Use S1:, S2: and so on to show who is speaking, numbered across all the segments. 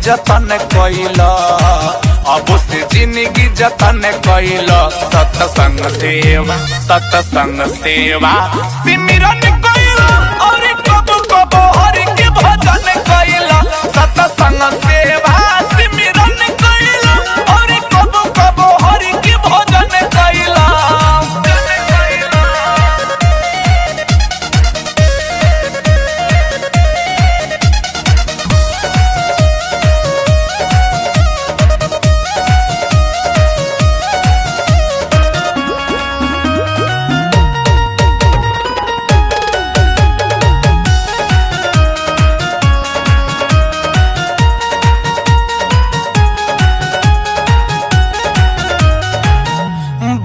S1: जतन कइल, अब से जिंदगी जतन कइल। सत्संग सेवा सिमरन कइल और कब कब हरि के भजन कइल। सत्संग सेवा सिमरन कइल और कब कब हरि के भजन कइल।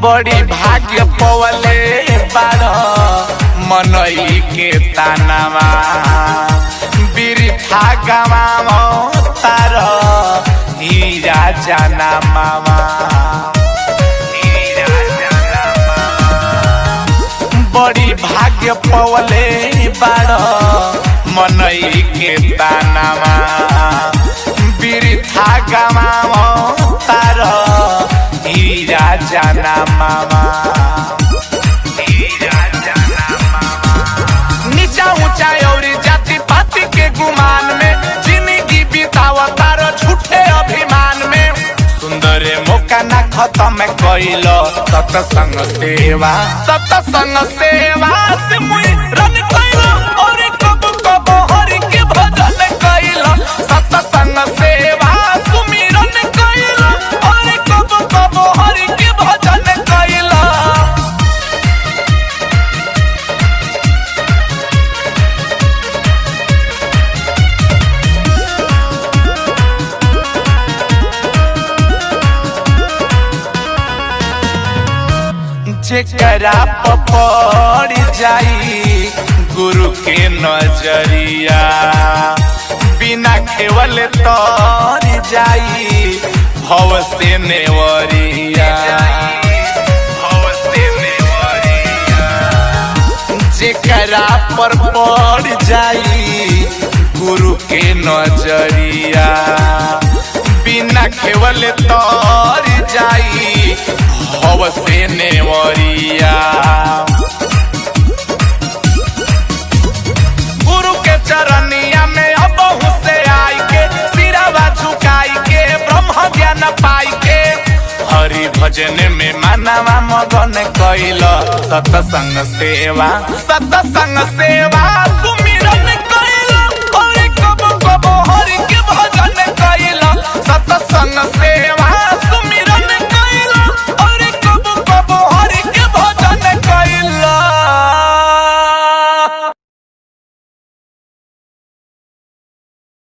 S1: बड़ी भाग्य पवले बार मनई के तानावा, बिरथा गवा तार हीरा जाना मामा। बड़ी भाग्य पवले बार मनई के तानावा, बिरथा गवा तार हीरा जाना मामा। नीचा ऊंचा और जाति पाति के गुमान में जिंदगी बितावता रो झूठे अभिमान में। सुंदर मौका ना खत्म कइल। सत्संग सेवा सिमरन कइल और कब कब हरि के भजन कइल। सत्संग सेवा सुमिरन कइल और कब कब हरि के भजन कइल। जेकरा पड़ जाई गुरु के नजरिया, बिना खेवल तर जाई भव से नेवरिया। जेकरा पर पड़ जाई गुरु के नजरिया, बिना खेवल तर जाई भव से नेवरिया। गुरु के चरनिया में अब से आई के सिरावा झुकाई के ब्रह्म ज्ञान पाई के हरि भजन में मानवा मगन कइल। सत्संग सेवा सुमिरन कइल और कब कब हरि के भजन कइल। सत्संग सेवा